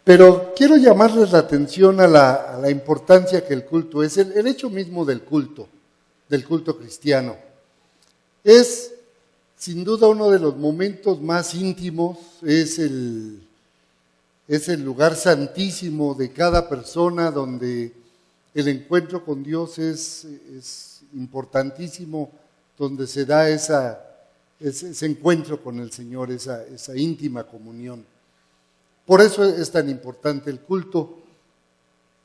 Pero quiero llamarles la atención a la importancia que el culto es, el hecho mismo del culto cristiano. Es sin duda uno de los momentos más íntimos, es el lugar santísimo de cada persona donde el encuentro con Dios es importantísimo, donde se da ese encuentro con el Señor, esa íntima comunión. Por eso es tan importante el culto.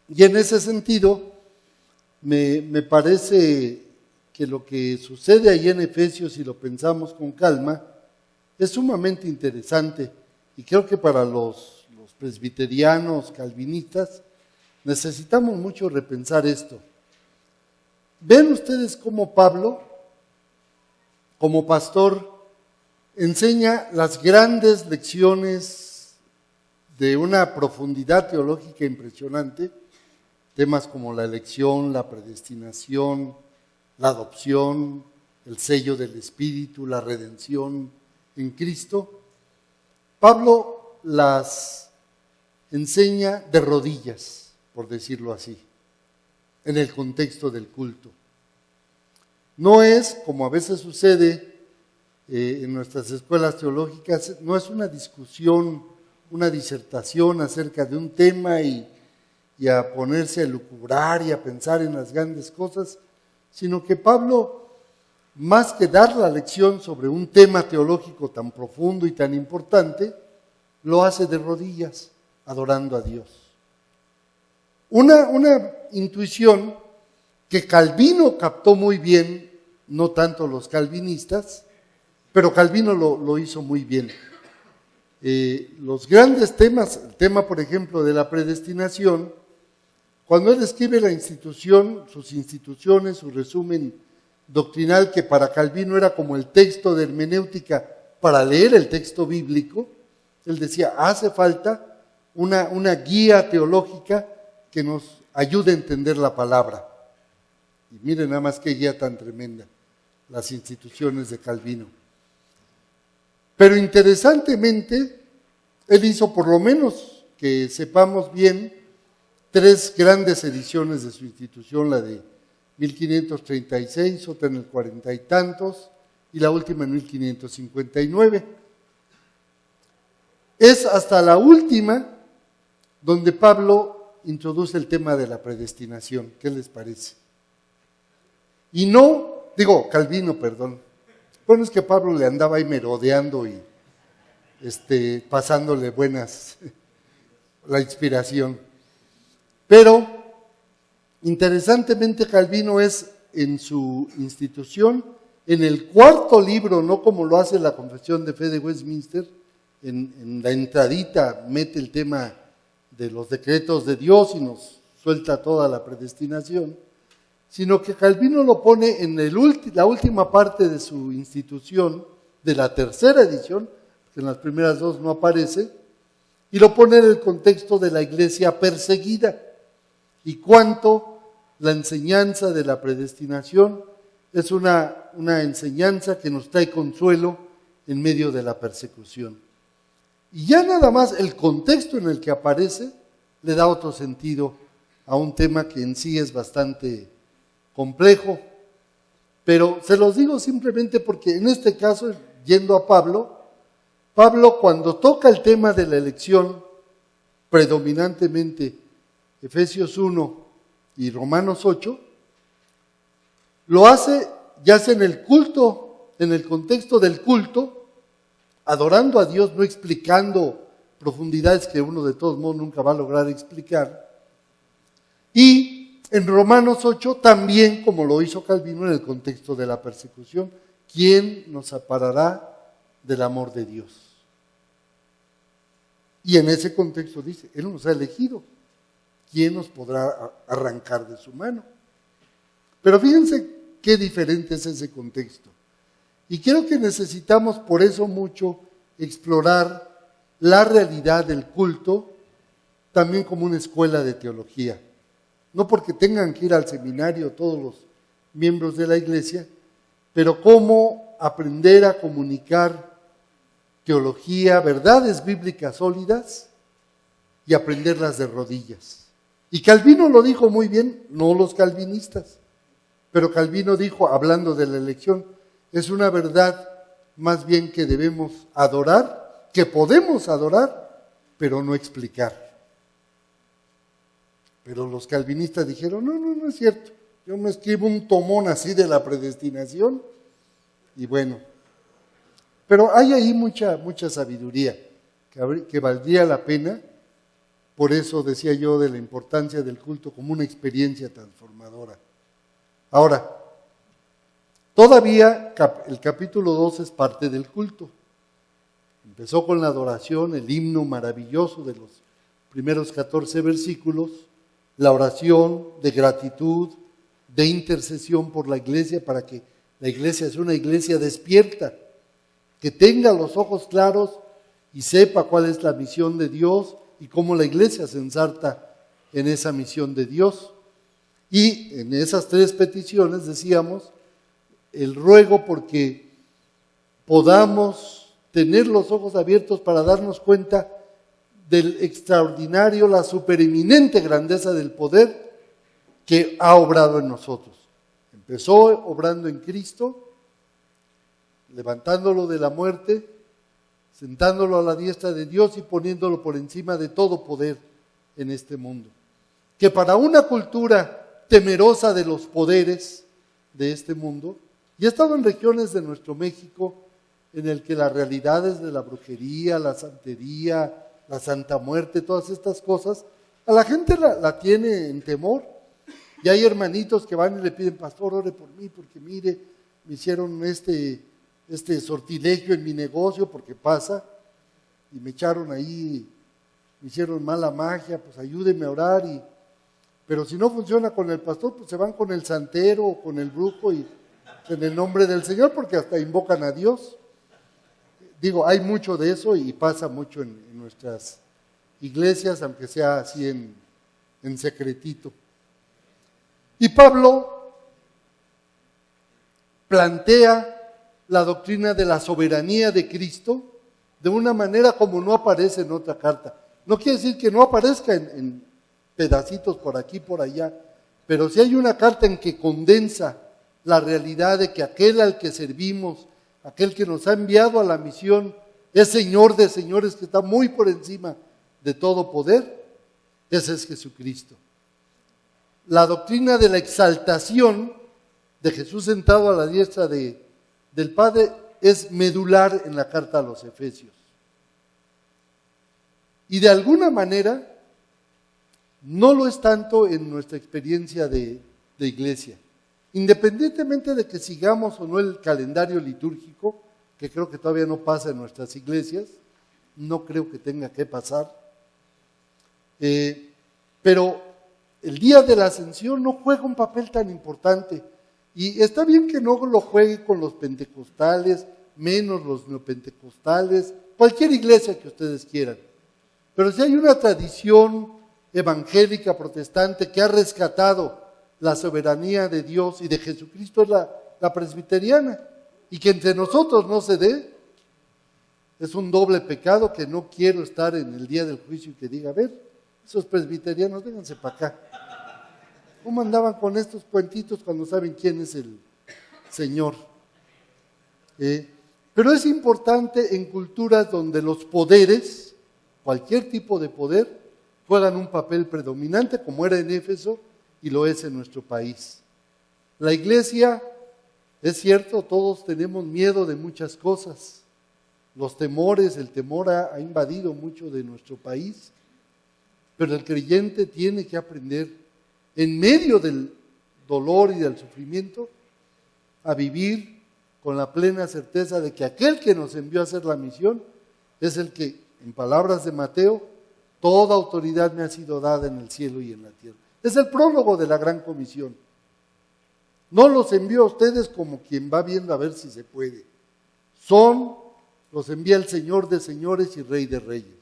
Y en ese sentido, me parece que lo que sucede ahí en Efesios, si lo pensamos con calma, es sumamente interesante. Y creo que para los presbiterianos, calvinistas, necesitamos mucho repensar esto. ¿Ven ustedes cómo Pablo, como pastor, enseña las grandes lecciones de una profundidad teológica impresionante? Temas como la elección, la predestinación, la adopción, el sello del Espíritu, la redención en Cristo. Pablo las enseña de rodillas, por decirlo así, en el contexto del culto. No es, como a veces sucede en nuestras escuelas teológicas, no es una discusión, una disertación acerca de un tema y a ponerse a elucubrar y a pensar en las grandes cosas, sino que Pablo, más que dar la lección sobre un tema teológico tan profundo y tan importante, lo hace de rodillas, adorando a Dios. Una intuición que Calvino captó muy bien, no tanto los calvinistas, pero Calvino lo hizo muy bien. Los grandes temas, el tema por ejemplo de la predestinación, cuando él escribe la institución, sus instituciones, su resumen doctrinal, que para Calvino era como el texto de hermenéutica para leer el texto bíblico, él decía, hace falta una guía teológica que nos ayude a entender la palabra. Y miren nada más qué guía tan tremenda, las instituciones de Calvino. Pero interesantemente, él hizo, por lo menos que sepamos bien, 3 grandes ediciones de su institución, la de 1536, otra en el 40 y tantos, y la última en 1559. Es hasta la última donde Pablo introduce el tema de la predestinación. ¿Qué les parece? Y no, Calvino, perdón. Bueno, es que Pablo le andaba ahí merodeando y pasándole la inspiración. Pero, interesantemente, Calvino es en su institución, en el 4º libro, no como lo hace la Confesión de Fe de Westminster, en la entradita mete el tema de los decretos de Dios y nos suelta toda la predestinación, sino que Calvino lo pone en la última parte de su institución, de la 3ª edición, que en las primeras 2 no aparece, y lo pone en el contexto de la iglesia perseguida, y cuánto la enseñanza de la predestinación es una enseñanza que nos trae consuelo en medio de la persecución. Y ya nada más el contexto en el que aparece le da otro sentido a un tema que en sí es bastante complejo. Pero se los digo simplemente porque en este caso, yendo a Pablo cuando toca el tema de la elección, predominantemente Efesios 1 y Romanos 8, lo hace ya sea en el culto, en el contexto del culto, adorando a Dios, no explicando profundidades que uno de todos modos nunca va a lograr explicar. Y en Romanos 8 también, como lo hizo Calvino, en el contexto de la persecución, ¿quién nos separará del amor de Dios? Y en ese contexto dice, Él nos ha elegido. ¿Quién nos podrá arrancar de su mano? Pero fíjense qué diferente es ese contexto. Y creo que necesitamos por eso mucho explorar la realidad del culto también como una escuela de teología. No porque tengan que ir al seminario todos los miembros de la iglesia, pero cómo aprender a comunicar teología, verdades bíblicas sólidas, y aprenderlas de rodillas. Y Calvino lo dijo muy bien, no los calvinistas, pero Calvino dijo, hablando de la elección, es una verdad más bien que debemos adorar, que podemos adorar, pero no explicar. Pero los calvinistas dijeron, no es cierto, yo me escribo un tomón así de la predestinación, y bueno, pero hay ahí mucha sabiduría que valdría la pena. Por eso decía yo de la importancia del culto como una experiencia transformadora. Ahora, todavía el capítulo 2 es parte del culto. Empezó con la adoración, el himno maravilloso de los primeros 14 versículos, la oración de gratitud, de intercesión por la iglesia, para que la iglesia sea una iglesia despierta, que tenga los ojos claros y sepa cuál es la misión de Dios y cómo la iglesia se ensarta en esa misión de Dios. Y en esas 3 peticiones decíamos, el ruego porque podamos tener los ojos abiertos para darnos cuenta del extraordinario, la supereminente grandeza del poder que ha obrado en nosotros. Empezó obrando en Cristo, levantándolo de la muerte, sentándolo a la diestra de Dios y poniéndolo por encima de todo poder en este mundo. Que para una cultura temerosa de los poderes de este mundo, y he estado en regiones de nuestro México en el que las realidades de la brujería, la santería, la santa muerte, todas estas cosas, a la gente la tiene en temor. Y hay hermanitos que van y le piden, pastor, ore por mí, porque mire, me hicieron este sortilegio en mi negocio, porque pasa, y me echaron ahí, me hicieron mala magia, pues ayúdenme a orar, pero si no funciona con el pastor, pues se van con el santero o con el brujo y en el nombre del Señor, porque hasta invocan a Dios. Digo, hay mucho de eso y pasa mucho en nuestras iglesias, aunque sea así en secretito. Y Pablo plantea la doctrina de la soberanía de Cristo de una manera como no aparece en otra carta. No quiere decir que no aparezca en pedacitos por aquí, por allá, pero si hay una carta en que condensa la realidad de que aquel al que servimos, aquel que nos ha enviado a la misión, es Señor de señores, que está muy por encima de todo poder, ese es Jesucristo. La doctrina de la exaltación de Jesús sentado a la diestra del Padre es medular en la carta a los Efesios. Y de alguna manera no lo es tanto en nuestra experiencia de iglesia. Independientemente de que sigamos o no el calendario litúrgico, que creo que todavía no pasa en nuestras iglesias, no creo que tenga que pasar, pero el día de la Ascensión no juega un papel tan importante. Y está bien que no lo juegue con los pentecostales, menos los neopentecostales, cualquier iglesia que ustedes quieran. Pero si hay una tradición evangélica protestante que ha rescatado la soberanía de Dios y de Jesucristo, es la presbiteriana. Y que entre nosotros no se dé, es un doble pecado que no quiero estar en el día del juicio y que diga, a ver, esos presbiterianos, vénganse para acá. ¿Cómo andaban con estos cuentitos cuando saben quién es el Señor? Pero es importante en culturas donde los poderes, cualquier tipo de poder, juegan un papel predominante, como era en Éfeso y lo es en nuestro país. La iglesia, es cierto, todos tenemos miedo de muchas cosas. Los temores, el temor ha invadido mucho de nuestro país, pero el creyente tiene que aprender en medio del dolor y del sufrimiento a vivir con la plena certeza de que aquel que nos envió a hacer la misión es el que, en palabras de Mateo, toda autoridad me ha sido dada en el cielo y en la tierra. Es el prólogo de la gran comisión. No los envió a ustedes como quien va viendo a ver si se puede. Los envía el Señor de señores y Rey de reyes.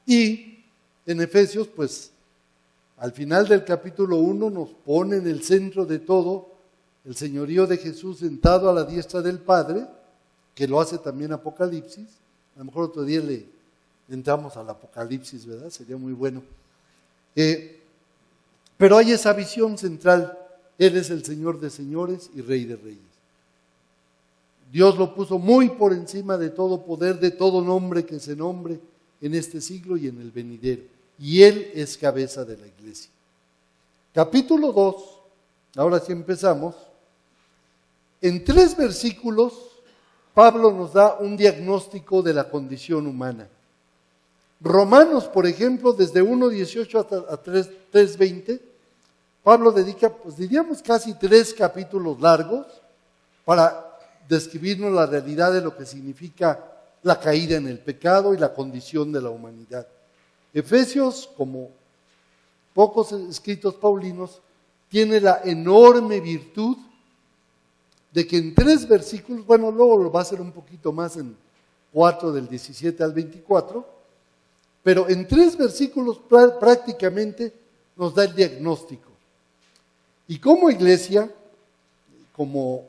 Y en Efesios, pues, al final del capítulo 1 nos pone en el centro de todo el señorío de Jesús sentado a la diestra del Padre, que lo hace también Apocalipsis. A lo mejor otro día entramos al Apocalipsis, ¿verdad? Sería muy bueno. Pero hay esa visión central. Él es el Señor de señores y Rey de reyes. Dios lo puso muy por encima de todo poder, de todo nombre que se nombre en este siglo y en el venidero. Y Él es cabeza de la iglesia. Capítulo 2, ahora sí empezamos. En 3 versículos, Pablo nos da un diagnóstico de la condición humana. Romanos, por ejemplo, desde 1:18 hasta 3:20, Pablo dedica, pues diríamos, casi 3 capítulos largos para describirnos la realidad de lo que significa la caída en el pecado y la condición de la humanidad. Efesios, como pocos escritos paulinos, tiene la enorme virtud de que en 3 versículos, bueno, luego lo va a hacer un poquito más en 4 del 17 al 24, pero en 3 versículos prácticamente nos da el diagnóstico. Y como iglesia, como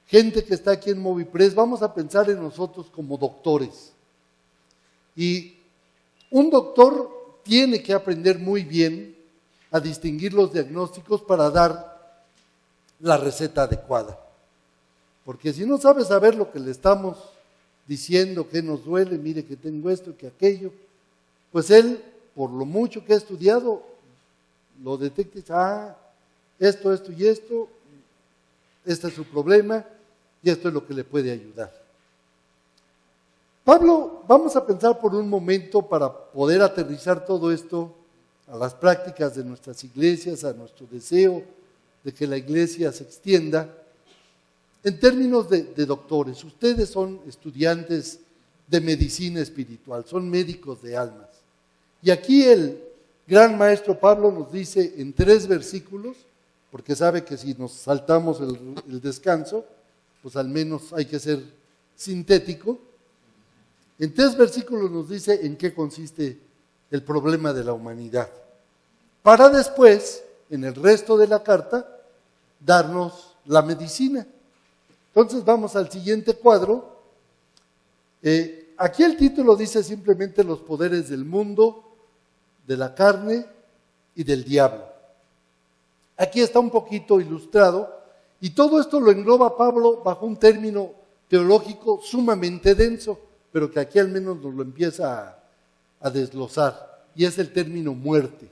gente que está aquí en Movipress, vamos a pensar en nosotros como doctores. Y un doctor tiene que aprender muy bien a distinguir los diagnósticos para dar la receta adecuada. Porque si no sabe saber lo que le estamos diciendo, que nos duele, mire que tengo esto, que aquello, pues él, por lo mucho que ha estudiado, lo detecta y dice, esto y esto, este es su problema y esto es lo que le puede ayudar. Pablo, vamos a pensar por un momento para poder aterrizar todo esto a las prácticas de nuestras iglesias, a nuestro deseo de que la iglesia se extienda, en términos de doctores. Ustedes son estudiantes de medicina espiritual, son médicos de almas. Y aquí el gran maestro Pablo nos dice en 3 versículos, porque sabe que si nos saltamos el descanso, pues al menos hay que ser sintético. En 3 versículos nos dice en qué consiste el problema de la humanidad, para después, en el resto de la carta, darnos la medicina. Entonces vamos al siguiente cuadro. Aquí el título dice simplemente los poderes del mundo, de la carne y del diablo. Aquí está un poquito ilustrado y todo esto lo engloba Pablo bajo un término teológico sumamente denso, pero que aquí al menos nos lo empieza a desglosar, y es el término muerte.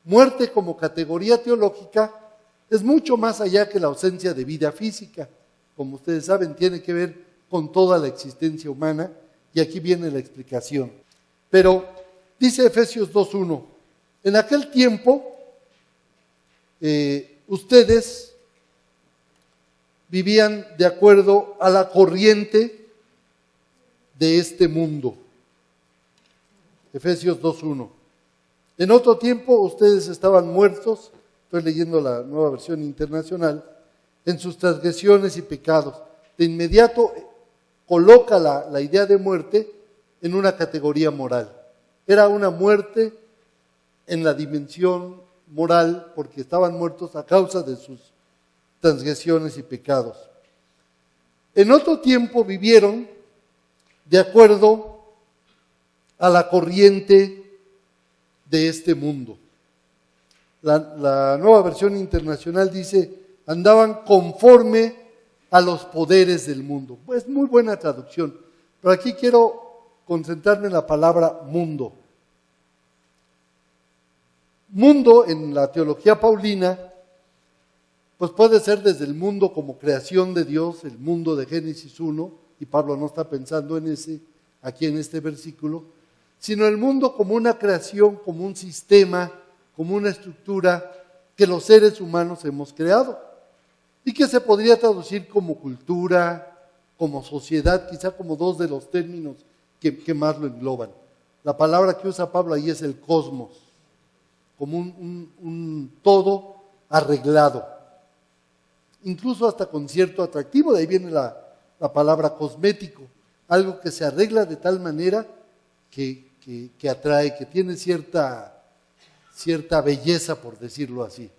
Muerte como categoría teológica es mucho más allá que la ausencia de vida física. Como ustedes saben, tiene que ver con toda la existencia humana, y aquí viene la explicación. Pero dice Efesios 2:1, en aquel tiempo ustedes vivían de acuerdo a la corriente de este mundo. Efesios 2:1. En otro tiempo ustedes estaban muertos, estoy leyendo la Nueva Versión Internacional, en sus transgresiones y pecados. De inmediato coloca la idea de muerte en una categoría moral. Era una muerte en la dimensión moral porque estaban muertos a causa de sus transgresiones y pecados. En otro tiempo vivieron de acuerdo a la corriente de este mundo. La Nueva Versión Internacional dice, andaban conforme a los poderes del mundo. Pues muy buena traducción, pero aquí quiero concentrarme en la palabra mundo. Mundo en la teología paulina, pues puede ser desde el mundo como creación de Dios, el mundo de Génesis 1, y Pablo no está pensando en ese, aquí en este versículo, sino el mundo como una creación, como un sistema, como una estructura que los seres humanos hemos creado, y que se podría traducir como cultura, como sociedad, quizá como 2 de los términos que más lo engloban. La palabra que usa Pablo ahí es el cosmos, como un todo arreglado, incluso hasta con cierto atractivo. De ahí viene la palabra cosmético, algo que se arregla de tal manera que atrae, que tiene cierta belleza, por decirlo así.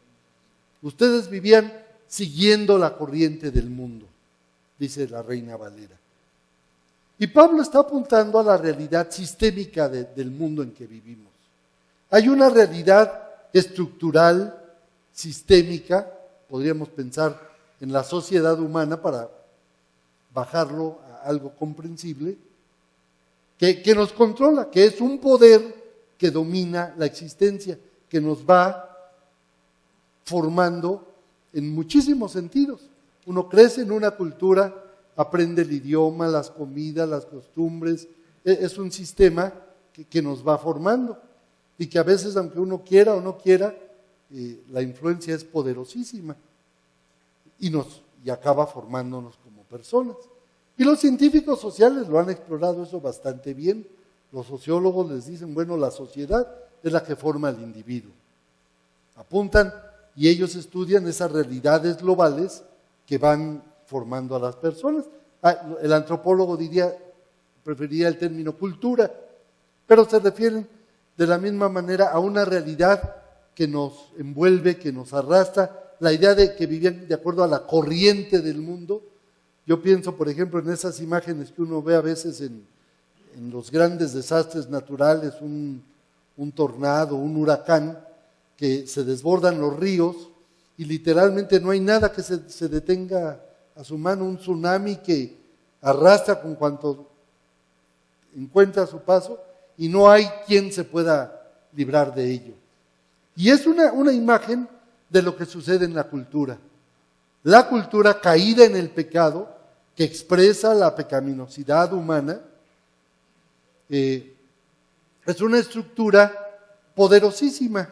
Ustedes vivían siguiendo la corriente del mundo, dice la Reina Valera. Y Pablo está apuntando a la realidad sistémica del mundo en que vivimos. Hay una realidad estructural, sistémica, podríamos pensar en la sociedad humana para bajarlo a algo comprensible, que nos controla, que es un poder que domina la existencia, que nos va formando en muchísimos sentidos. Uno crece en una cultura, aprende el idioma, las comidas, las costumbres, es un sistema que nos va formando y que a veces, aunque uno quiera o no quiera, la influencia es poderosísima y acaba formándonos como personas. Y los científicos sociales lo han explorado eso bastante bien. Los sociólogos les dicen, bueno, la sociedad es la que forma al individuo. Apuntan y ellos estudian esas realidades globales que van formando a las personas. El antropólogo preferiría el término cultura, pero se refieren de la misma manera a una realidad que nos envuelve, que nos arrastra, la idea de que vivían de acuerdo a la corriente del mundo. Yo pienso, por ejemplo, en esas imágenes que uno ve a veces en los grandes desastres naturales, un tornado, un huracán, que se desbordan los ríos y literalmente no hay nada que se detenga a su mano, un tsunami que arrastra con cuanto encuentra a su paso y no hay quien se pueda librar de ello. Y es una imagen de lo que sucede en la cultura. La cultura caída en el pecado, que expresa la pecaminosidad humana, es una estructura poderosísima.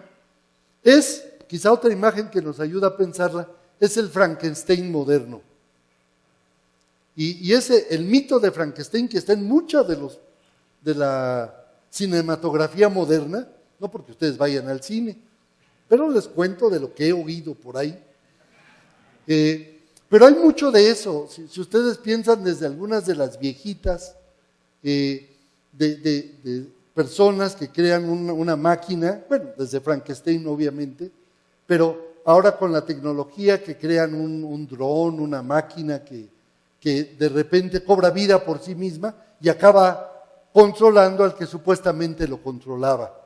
Quizá otra imagen que nos ayuda a pensarla, es el Frankenstein moderno. Y el mito de Frankenstein que está en mucha de la cinematografía moderna, no porque ustedes vayan al cine, pero les cuento de lo que he oído por ahí. Pero hay mucho de eso. Si ustedes piensan desde algunas de las viejitas, de personas que crean una máquina, bueno, desde Frankenstein obviamente, pero ahora con la tecnología que crean un dron, una máquina que de repente cobra vida por sí misma y acaba controlando al que supuestamente lo controlaba.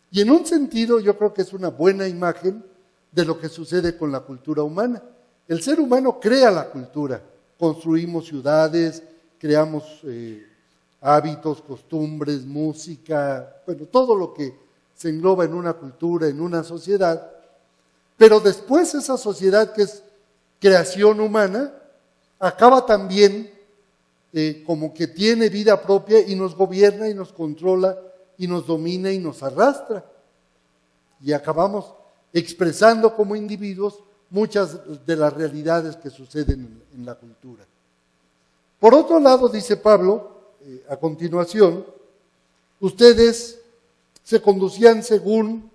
Y en un sentido yo creo que es una buena imagen de lo que sucede con la cultura humana. El ser humano crea la cultura, construimos ciudades, creamos hábitos, costumbres, música, bueno, todo lo que se engloba en una cultura, en una sociedad, pero después esa sociedad que es creación humana, acaba también como que tiene vida propia y nos gobierna y nos controla y nos domina y nos arrastra. Y acabamos expresando como individuos muchas de las realidades que suceden en la cultura. Por otro lado, dice Pablo, a continuación, ustedes se conducían según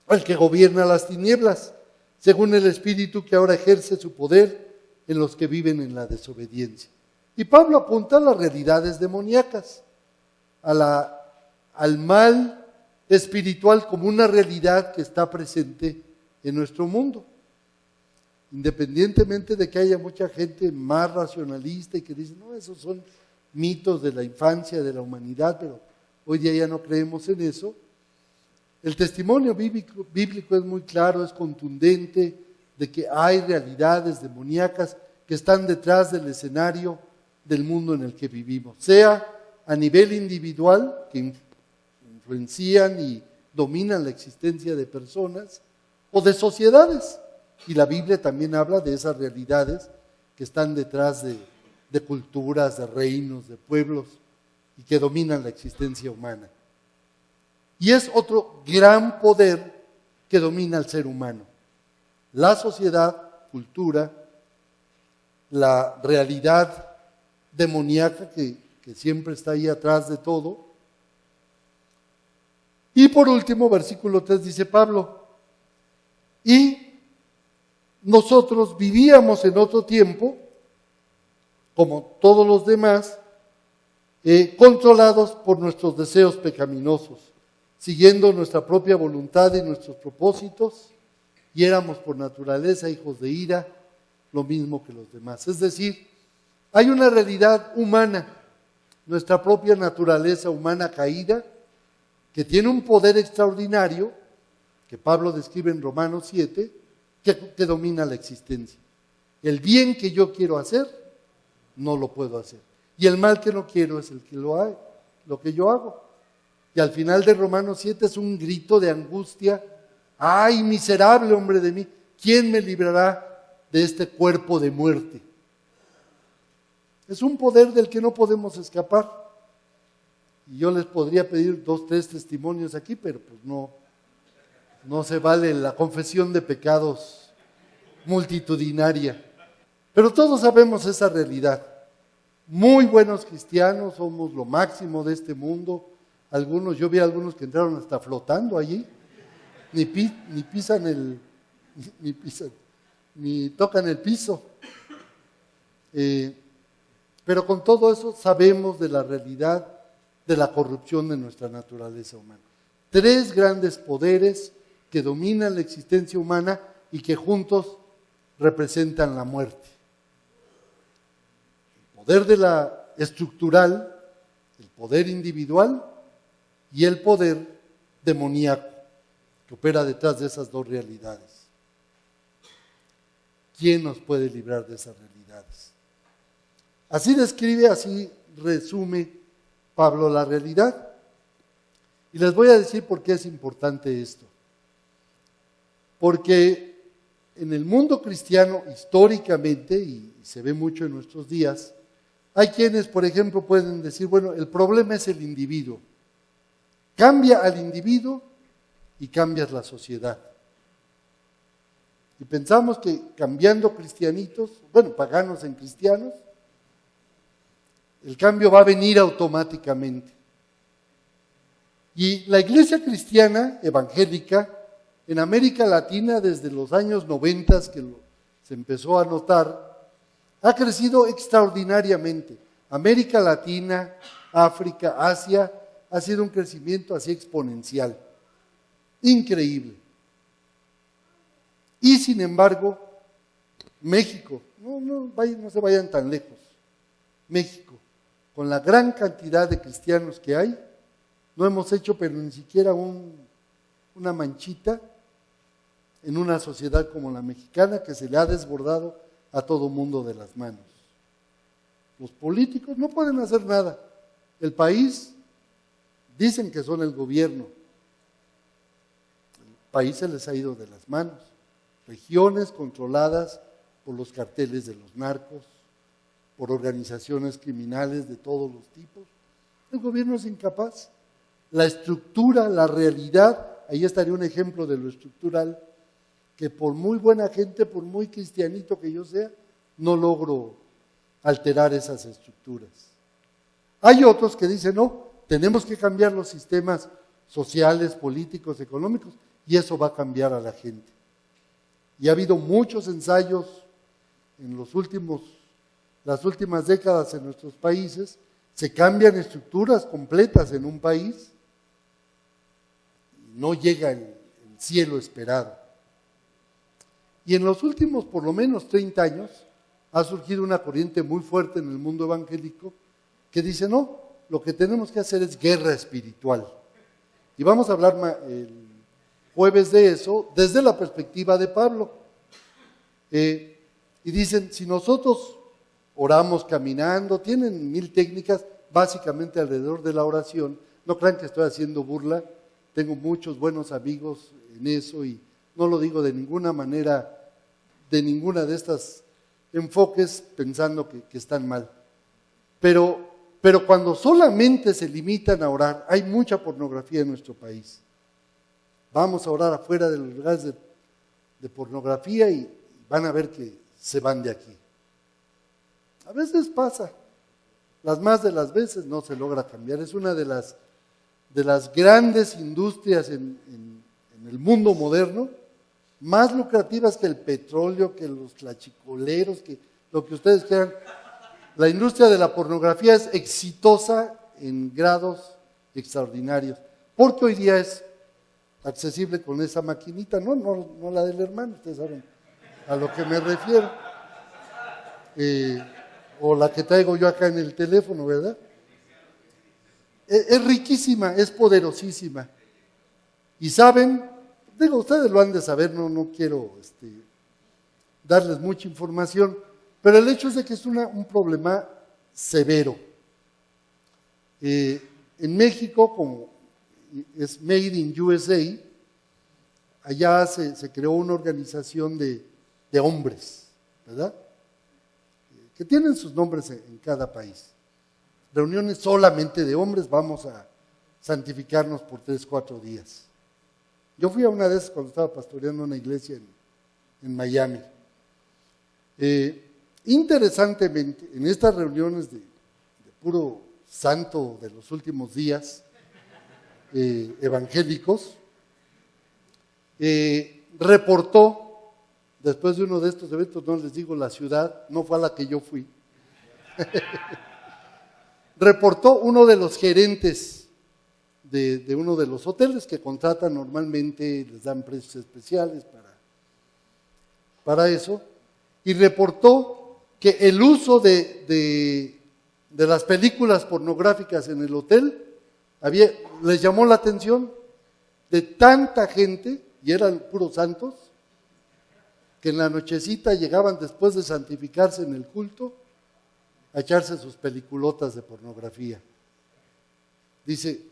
el que gobierna las tinieblas, según el espíritu que ahora ejerce su poder en los que viven en la desobediencia. Y Pablo apunta a las realidades demoníacas, al mal espiritual como una realidad que está presente en nuestro mundo. Independientemente de que haya mucha gente más racionalista y que dice, no, esos son mitos de la infancia, de la humanidad, pero hoy día ya no creemos en eso. El testimonio bíblico es muy claro, es contundente, de que hay realidades demoníacas que están detrás del escenario del mundo en el que vivimos, sea a nivel individual, que influencian y dominan la existencia de personas, o de sociedades. Y la Biblia también habla de esas realidades que están detrás de culturas, de reinos, de pueblos, y que dominan la existencia humana. Y es otro gran poder que domina al ser humano. La sociedad, cultura, la realidad demoníaca que siempre está ahí atrás de todo. Y por último, versículo 3 dice Pablo, y nosotros vivíamos en otro tiempo, como todos los demás, controlados por nuestros deseos pecaminosos, siguiendo nuestra propia voluntad y nuestros propósitos, y éramos por naturaleza hijos de ira, lo mismo que los demás. Es decir, hay una realidad humana nuestra propia naturaleza humana caída, que tiene un poder extraordinario, que Pablo describe en Romanos 7, que domina la existencia. El bien que yo quiero hacer, no lo puedo hacer. Y el mal que no quiero es el que lo que yo hago. Y al final de Romanos 7 es un grito de angustia. ¡Ay, miserable hombre de mí! ¿Quién me librará de este cuerpo de muerte? Es un poder del que no podemos escapar. Y yo les podría pedir 2, 3 testimonios aquí, pero pues no se vale la confesión de pecados multitudinaria. Pero todos sabemos esa realidad. Muy buenos cristianos, somos lo máximo de este mundo. Yo vi a algunos que entraron hasta flotando allí, ni tocan el piso. Pero con todo eso sabemos de la realidad de la corrupción de nuestra naturaleza humana. 3 grandes poderes que dominan la existencia humana y que juntos representan la muerte. El poder de la estructural, el poder individual y el poder demoníaco que opera detrás de esas 2 realidades. ¿Quién nos puede librar de esas realidades? Así describe, así resume Pablo la realidad. Y les voy a decir por qué es importante esto. Porque en el mundo cristiano, históricamente, y se ve mucho en nuestros días, hay quienes, por ejemplo, pueden decir, bueno, el problema es el individuo. Cambia al individuo y cambias la sociedad. Y pensamos que cambiando cristianitos, paganos en cristianos, el cambio va a venir automáticamente. Y la iglesia cristiana evangélica en América Latina desde los años 90 que se empezó a notar, ha crecido extraordinariamente. América Latina, África, Asia, ha sido un crecimiento así exponencial. Increíble. Y sin embargo, México, no se vayan tan lejos, México, con la gran cantidad de cristianos que hay, no hemos hecho pero ni siquiera una manchita en una sociedad como la mexicana que se le ha desbordado a todo mundo de las manos. Los políticos no pueden hacer nada. El país, dicen que son el gobierno. El país se les ha ido de las manos. Regiones controladas por los carteles de los narcos, por organizaciones criminales de todos los tipos. El gobierno es incapaz. La estructura, la realidad, ahí estaría un ejemplo de lo estructural, que por muy buena gente, por muy cristianito que yo sea, no logro alterar esas estructuras. Hay otros que dicen, no, tenemos que cambiar los sistemas sociales, políticos, económicos, y eso va a cambiar a la gente. Y ha habido muchos ensayos en las últimas décadas en nuestros países, se cambian estructuras completas en un país, y no llega el cielo esperado. Y en los últimos por lo menos 30 años ha surgido una corriente muy fuerte en el mundo evangélico que dice, no, lo que tenemos que hacer es guerra espiritual. Y vamos a hablar el jueves de eso desde la perspectiva de Pablo. Y dicen, si nosotros oramos caminando, tienen 1000 técnicas básicamente alrededor de la oración, no crean que estoy haciendo burla, tengo muchos buenos amigos en eso y no lo digo de ninguna manera, de ninguna de estas enfoques pensando que están mal. Pero cuando solamente se limitan a orar, hay mucha pornografía en nuestro país. Vamos a orar afuera de los lugares de pornografía y van a ver que se van de aquí. A veces pasa, las más de las veces no se logra cambiar. Es una de las grandes industrias en el mundo moderno, más lucrativas que el petróleo, que los tlachicoleros, que lo que ustedes quieran. La industria de la pornografía es exitosa en grados extraordinarios, porque hoy día es accesible con esa maquinita, no la del hermano, ustedes saben a lo que me refiero, o la que traigo yo acá en el teléfono, ¿verdad? es riquísima, es poderosísima. Y saben, digo, ustedes lo han de saber, no quiero darles mucha información, pero el hecho es de que es un problema severo. En México, como es Made in USA, allá se creó una organización de hombres, ¿verdad? Que tienen sus nombres en cada país. Reuniones solamente de hombres, vamos a santificarnos por 3-4 días. Yo fui a una de esas cuando estaba pastoreando una iglesia en Miami. Interesantemente, en estas reuniones de puro santo de los últimos días, evangélicos, reportó, después de uno de estos eventos, no les digo la ciudad, no fue a la que yo fui, reportó uno de los gerentes de uno de los hoteles que contratan normalmente, les dan precios especiales para eso, y reportó que el uso de las películas pornográficas en el hotel les llamó la atención de tanta gente, y eran puros santos, que en la nochecita llegaban después de santificarse en el culto a echarse sus peliculotas de pornografía. Dice,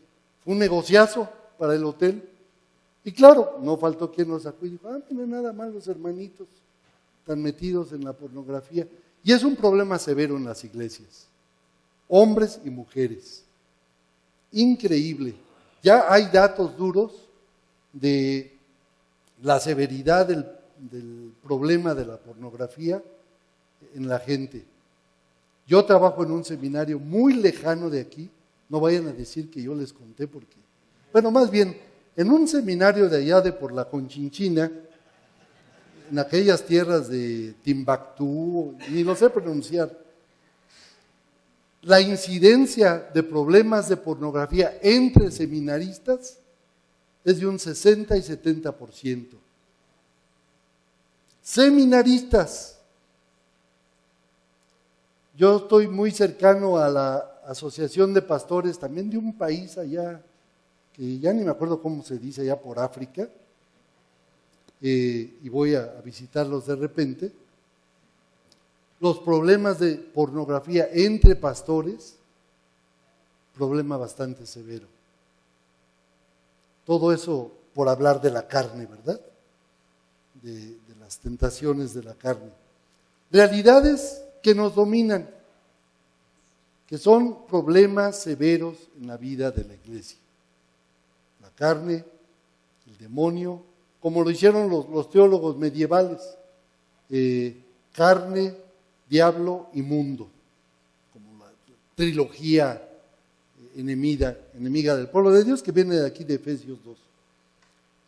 fue un negociazo para el hotel, y claro, no faltó quien nos sacó y dijo, mira nada más los hermanitos están metidos en la pornografía, y es un problema severo en las iglesias, hombres y mujeres, increíble. Ya hay datos duros de la severidad del problema de la pornografía en la gente. Yo trabajo en un seminario muy lejano de aquí, no vayan a decir que yo les conté porque, bueno, más bien, en un seminario de allá de por la Conchinchina, en aquellas tierras de Timbuktu, ni lo sé pronunciar, la incidencia de problemas de pornografía entre seminaristas es de un 60 y 70%. Seminaristas. Yo estoy muy cercano a la asociación de pastores también de un país allá, que ya ni me acuerdo cómo se dice, allá por África, y voy a visitarlos de repente. Los problemas de pornografía entre pastores, problema bastante severo. Todo eso por hablar de la carne, ¿verdad? De las tentaciones de la carne. Realidades que nos dominan, que son problemas severos en la vida de la iglesia. La carne, el demonio, como lo hicieron los teólogos medievales, carne, diablo y mundo, como la trilogía enemiga del pueblo de Dios que viene de aquí de Efesios 2.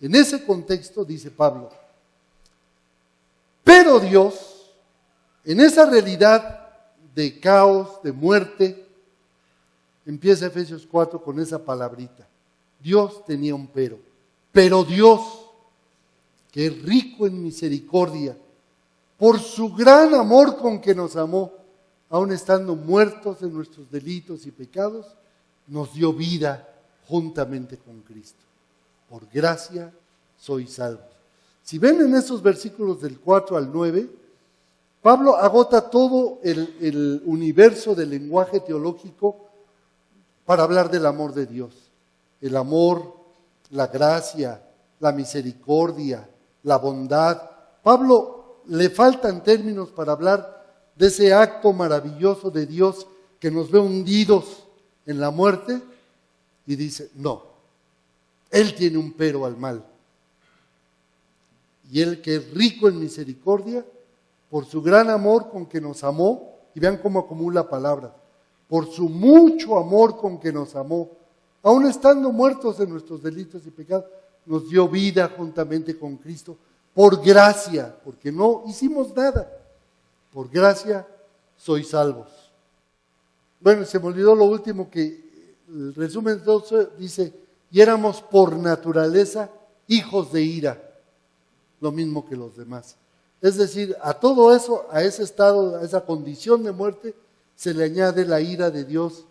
En ese contexto dice Pablo, pero Dios, en esa realidad de caos, de muerte, empieza Efesios 4 con esa palabrita. Dios tenía un pero Dios, que es rico en misericordia, por su gran amor con que nos amó, aun estando muertos en nuestros delitos y pecados, nos dio vida juntamente con Cristo. Por gracia sois salvos. Si ven en esos versículos del 4 al 9, Pablo agota todo el universo del lenguaje teológico para hablar del amor de Dios. El amor, la gracia, la misericordia, la bondad. Pablo le faltan términos para hablar de ese acto maravilloso de Dios que nos ve hundidos en la muerte y dice, no, Él tiene un pero al mal. Y Él que es rico en misericordia, por su gran amor con que nos amó, y vean cómo acumula palabras, por su mucho amor con que nos amó, aun estando muertos en nuestros delitos y pecados, nos dio vida juntamente con Cristo, por gracia, porque no hicimos nada, por gracia sois salvos. Bueno, se me olvidó lo último que el resumen de todo dice, y éramos por naturaleza hijos de ira, lo mismo que los demás. Es decir, a todo eso, a ese estado, a esa condición de muerte, se le añade la ira de Dios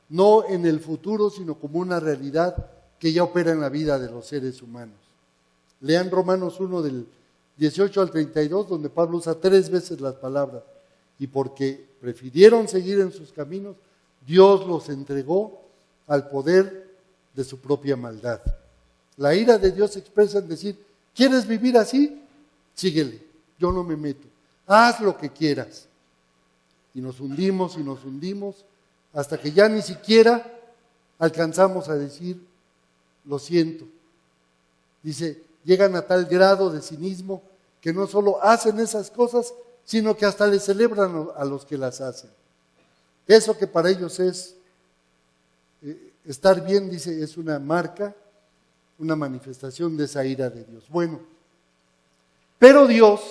no en el futuro, sino como una realidad que ya opera en la vida de los seres humanos. Lean Romanos 1 del 18 al 32, donde Pablo usa 3 veces las palabras. Y porque prefirieron seguir en sus caminos, Dios los entregó al poder de su propia maldad. La ira de Dios se expresa en decir, ¿quieres vivir así? Síguele, yo no me meto. Haz lo que quieras. Y nos hundimos hasta que ya ni siquiera alcanzamos a decir, lo siento. Dice, llegan a tal grado de cinismo que no solo hacen esas cosas, sino que hasta le celebran a los que las hacen. Eso que para ellos es estar bien, dice, es una marca, una manifestación de esa ira de Dios. Bueno, pero Dios,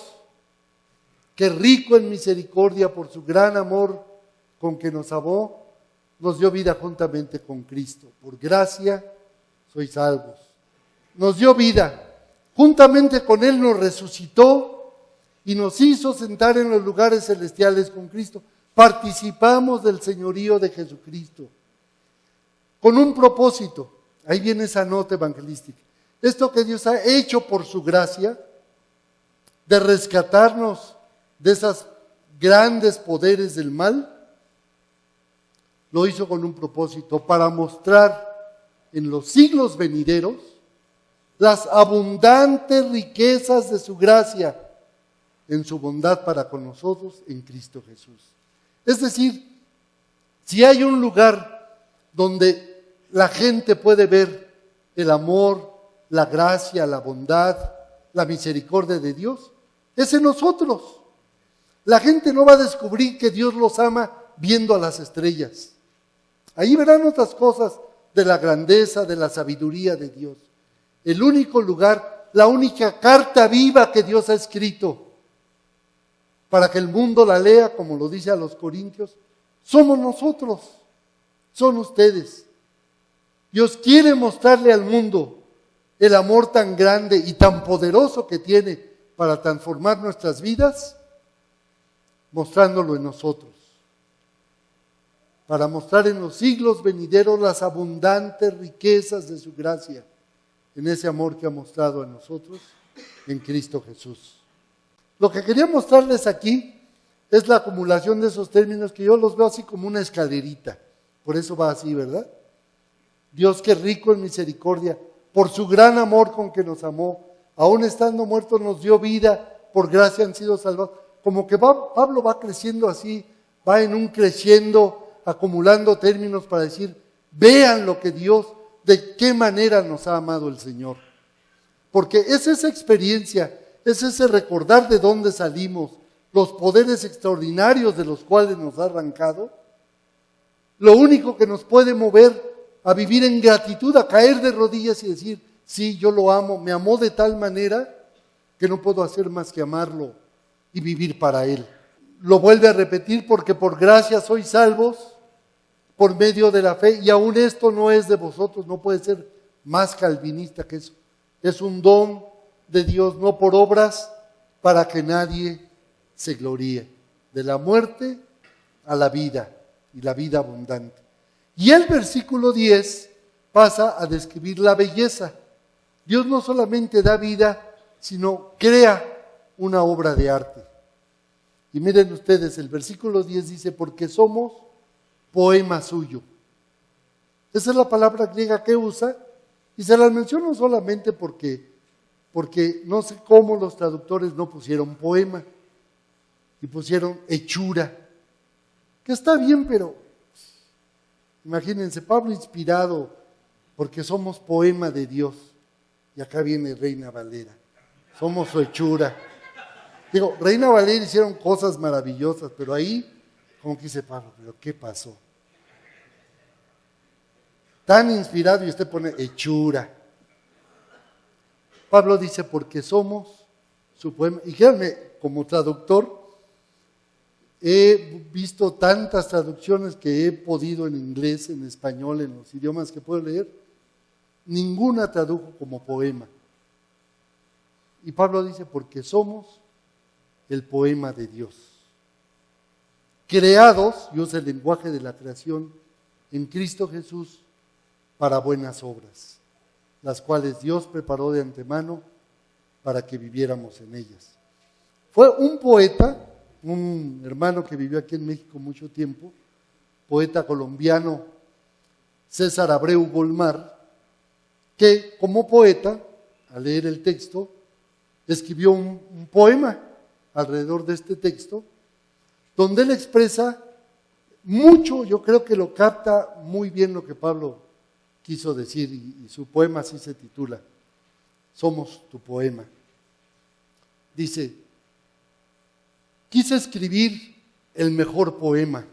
que rico en misericordia por su gran amor con que nos amó, nos dio vida juntamente con Cristo. Por gracia sois salvos. Nos dio vida. Juntamente con Él nos resucitó y nos hizo sentar en los lugares celestiales con Cristo. Participamos del señorío de Jesucristo. Con un propósito. Ahí viene esa nota evangelística. Esto que Dios ha hecho por su gracia, de rescatarnos de esos grandes poderes del mal, lo hizo con un propósito, para mostrar en los siglos venideros las abundantes riquezas de su gracia en su bondad para con nosotros en Cristo Jesús. Es decir, si hay un lugar donde la gente puede ver el amor, la gracia, la bondad, la misericordia de Dios, es en nosotros. La gente no va a descubrir que Dios los ama viendo a las estrellas. Ahí verán otras cosas de la grandeza, de la sabiduría de Dios. El único lugar, la única carta viva que Dios ha escrito para que el mundo la lea, como lo dice a los Corintios, somos nosotros, son ustedes. Dios quiere mostrarle al mundo el amor tan grande y tan poderoso que tiene para transformar nuestras vidas, mostrándolo en nosotros. Para mostrar en los siglos venideros las abundantes riquezas de su gracia, en ese amor que ha mostrado a nosotros en Cristo Jesús. Lo que quería mostrarles aquí es la acumulación de esos términos que yo los veo así como una escalerita. Por eso va así, ¿verdad? Dios, que rico en misericordia, por su gran amor con que nos amó, aún estando muertos nos dio vida, por gracia han sido salvados. Como que Pablo va creciendo así, va en un creciendo, acumulando términos para decir, vean lo que Dios, de qué manera nos ha amado el Señor. Porque es esa experiencia, es ese recordar de dónde salimos, los poderes extraordinarios de los cuales nos ha arrancado, lo único que nos puede mover a vivir en gratitud, a caer de rodillas y decir, sí, yo lo amo, me amó de tal manera que no puedo hacer más que amarlo y vivir para Él. Lo vuelve a repetir, porque por gracia sois salvos por medio de la fe, y aún esto no es de vosotros, no puede ser más calvinista que eso. Es un don de Dios, no por obras, para que nadie se gloríe. De la muerte a la vida, y la vida abundante. Y el versículo 10 pasa a describir la belleza. Dios no solamente da vida, sino crea una obra de arte. Y miren ustedes, el versículo 10 dice, porque somos poema suyo. Esa es la palabra griega que usa, y se la menciono solamente porque no sé cómo los traductores no pusieron poema, y pusieron hechura, que está bien, pero imagínense, Pablo inspirado, porque somos poema de Dios, y acá viene Reina Valera, somos su hechura. Digo, Reina Valera hicieron cosas maravillosas, pero ahí, como que dice Pablo, ¿pero qué pasó? Tan inspirado y usted pone hechura. Pablo dice, porque somos su poema. Y créanme, como traductor, he visto tantas traducciones que he podido en inglés, en español, en los idiomas que puedo leer. Ninguna tradujo como poema. Y Pablo dice, porque somos el poema de Dios. Creados, y usa el lenguaje de la creación, en Cristo Jesús para buenas obras, las cuales Dios preparó de antemano para que viviéramos en ellas. Fue un poeta, un hermano que vivió aquí en México mucho tiempo, poeta colombiano, César Abreu Bolmar, que como poeta, al leer el texto, escribió un poema alrededor de este texto, donde él expresa mucho, yo creo que lo capta muy bien lo que Pablo quiso decir, y su poema así se titula, Somos tu poema. Dice, quise escribir el mejor poema,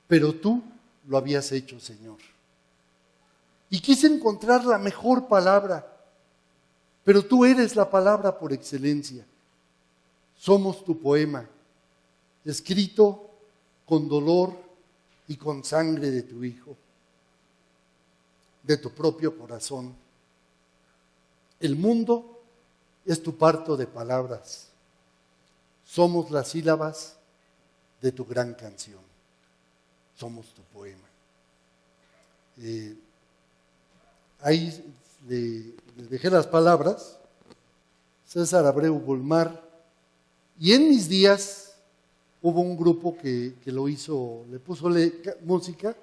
pero tú lo habías hecho, Señor. Y quise encontrar la mejor palabra, pero tú eres la palabra por excelencia. Somos tu poema, escrito con dolor y con sangre de tu Hijo, de tu propio corazón. El mundo es tu parto de palabras. Somos las sílabas de tu gran canción. Somos tu poema. Ahí le dejé las palabras, César Abreu Bolmar, y en mis días hubo un grupo que lo hizo, le puso música,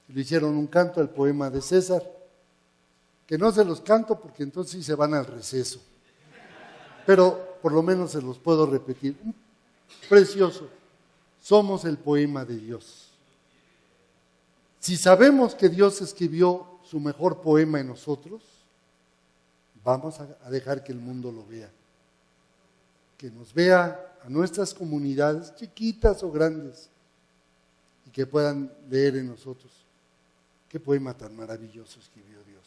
y le hicieron un canto al poema de César, que no se los canto porque entonces sí se van al receso, pero por lo menos se los puedo repetir. Precioso, somos el poema de Dios. Si sabemos que Dios escribió su mejor poema en nosotros, vamos a dejar que el mundo lo vea, que nos vea a nuestras comunidades, chiquitas o grandes, y que puedan leer en nosotros qué poema tan maravilloso escribió Dios.